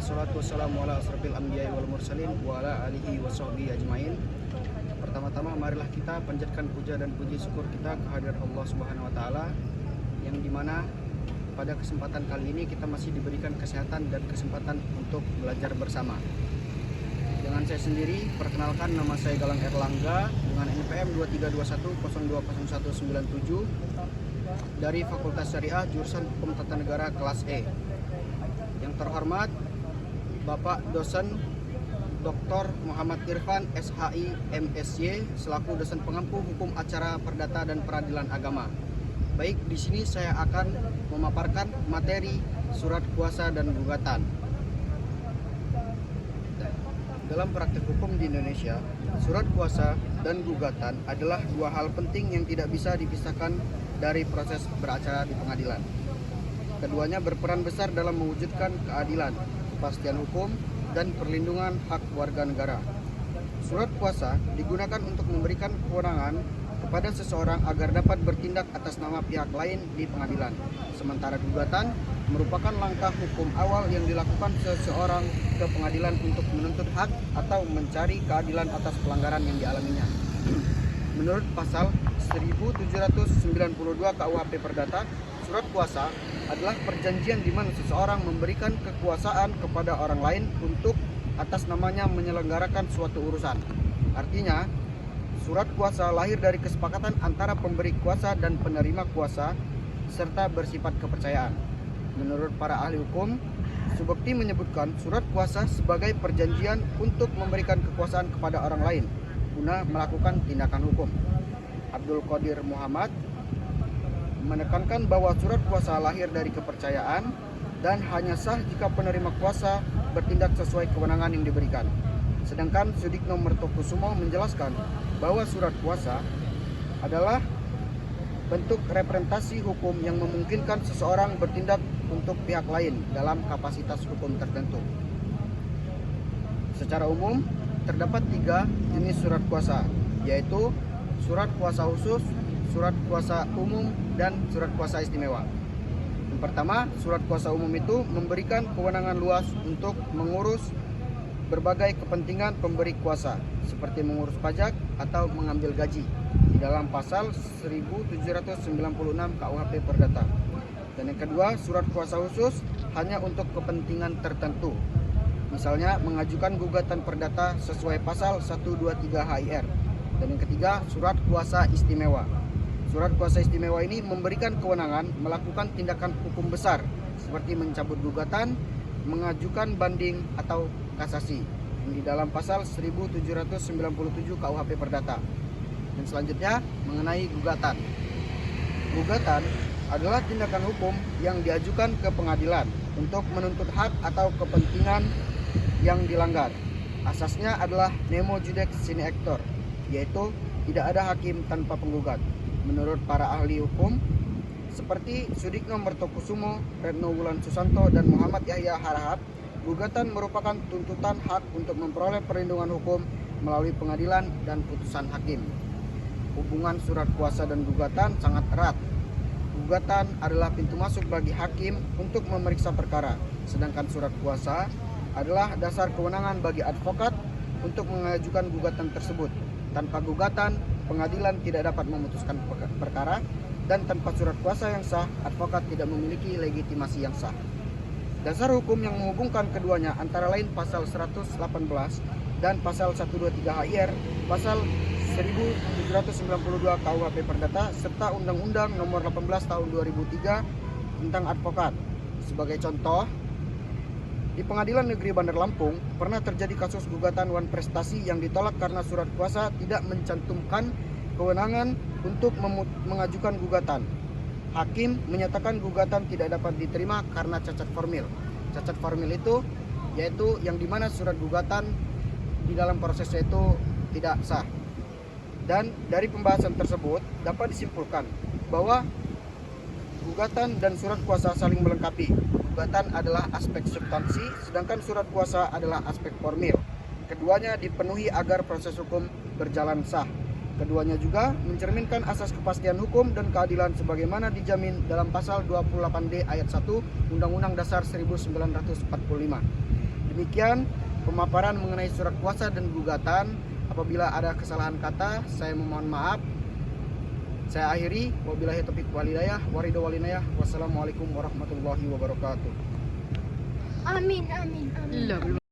Wassalatu wassalamu ala asrafil anbiya'i wal mursalin wa ala alihi wa sahbihi ajmain. Pertama-tama marilah kita panjatkan puja dan puji syukur kita kehadirat Allah Subhanahu wa taala, yang dimana pada kesempatan kali ini kita masih diberikan kesehatan dan kesempatan untuk belajar bersama. Dengan saya sendiri, perkenalkan, nama saya Galang Erlangga dengan NPM 2321020197 dari Fakultas Syariah jurusan Hukum Tata Negara kelas E. Yang terhormat Bapak dosen Dr. Muhammad Irfan SHI MSy selaku dosen pengampu Hukum Acara Perdata dan Peradilan Agama. Baik, di sini saya akan memaparkan materi surat kuasa dan gugatan. Dalam praktek hukum di Indonesia, surat kuasa dan gugatan adalah dua hal penting yang tidak bisa dipisahkan dari proses beracara di pengadilan. Keduanya berperan besar dalam mewujudkan keadilan, kepastian hukum, dan perlindungan hak warga negara. Surat kuasa digunakan untuk memberikan kewenangan kepada seseorang agar dapat bertindak atas nama pihak lain di pengadilan. Sementara gugatan merupakan langkah hukum awal yang dilakukan seseorang ke pengadilan untuk menuntut hak atau mencari keadilan atas pelanggaran yang dialaminya. Menurut pasal 1792 KUHP Perdata, surat kuasa adalah perjanjian di mana seseorang memberikan kekuasaan kepada orang lain untuk atas namanya menyelenggarakan suatu urusan. Artinya, surat kuasa lahir dari kesepakatan antara pemberi kuasa dan penerima kuasa serta bersifat kepercayaan. Menurut para ahli hukum, Subekti menyebutkan surat kuasa sebagai perjanjian untuk memberikan kekuasaan kepada orang lain guna melakukan tindakan hukum. Abdul Qadir Muhammad menekankan bahwa surat kuasa lahir dari kepercayaan dan hanya sah jika penerima kuasa bertindak sesuai kewenangan yang diberikan. Sedangkan Sudikno Mertokusumo menjelaskan bahwa surat kuasa adalah bentuk representasi hukum yang memungkinkan seseorang bertindak untuk pihak lain dalam kapasitas hukum tertentu. Secara umum, terdapat 3 jenis surat kuasa, yaitu surat kuasa khusus, surat kuasa umum, dan surat kuasa istimewa. Yang pertama, surat kuasa umum itu memberikan kewenangan luas untuk mengurus berbagai kepentingan pemberi kuasa, seperti mengurus pajak atau mengambil gaji di dalam pasal 1796 KUHP Perdata. Dan yang kedua, surat kuasa khusus hanya untuk kepentingan tertentu. Misalnya mengajukan gugatan perdata sesuai pasal 123 HIR. Dan yang ketiga, surat kuasa istimewa. Surat kuasa istimewa ini memberikan kewenangan melakukan tindakan hukum besar seperti mencabut gugatan, mengajukan banding atau kasasi di dalam pasal 1797 KUHP Perdata. Dan selanjutnya mengenai gugatan. Gugatan adalah tindakan hukum yang diajukan ke pengadilan untuk menuntut hak atau kepentingan yang dilanggar. Asasnya adalah nemo judex sine actor, yaitu tidak ada hakim tanpa penggugat. Menurut para ahli hukum seperti Sudikno Mertokusumo, Retno Wulan Susanto, dan Muhammad Yahya Harahap, gugatan merupakan tuntutan hak untuk memperoleh perlindungan hukum melalui pengadilan dan putusan hakim. Hubungan surat kuasa dan gugatan sangat erat. Gugatan adalah pintu masuk bagi hakim untuk memeriksa perkara, sedangkan surat kuasa adalah dasar kewenangan bagi advokat untuk mengajukan gugatan tersebut. Tanpa gugatan, pengadilan tidak dapat memutuskan perkara, dan tanpa surat kuasa yang sah, advokat tidak memiliki legitimasi yang sah. Dasar hukum yang menghubungkan keduanya antara lain pasal 118 dan pasal 123 HIR, pasal 1792 KUHP Perdata, serta Undang-Undang Nomor 18 Tahun 2003 tentang advokat. Sebagai contoh, di Pengadilan Negeri Bandar Lampung pernah terjadi kasus gugatan wan prestasi yang ditolak karena surat kuasa tidak mencantumkan kewenangan untuk mengajukan gugatan. Hakim menyatakan gugatan tidak dapat diterima karena cacat formil. Cacat formil itu yaitu yang dimana surat gugatan di dalam prosesnya itu tidak sah. Dan dari pembahasan tersebut dapat disimpulkan bahwa gugatan dan surat kuasa saling melengkapi. Gugatan adalah aspek substansi, sedangkan surat kuasa adalah aspek formil. Keduanya dipenuhi agar proses hukum berjalan sah. Keduanya juga mencerminkan asas kepastian hukum dan keadilan sebagaimana dijamin dalam pasal 28D ayat 1 Undang-Undang Dasar 1945. Demikian pemaparan mengenai surat kuasa dan gugatan. Apabila ada kesalahan kata, saya memohon maaf. Saya akhiri, wabillahi taufiq walhidayah, waridho walinayah. Wassalamualaikum warahmatullahi wabarakatuh. Amin, amin, amin.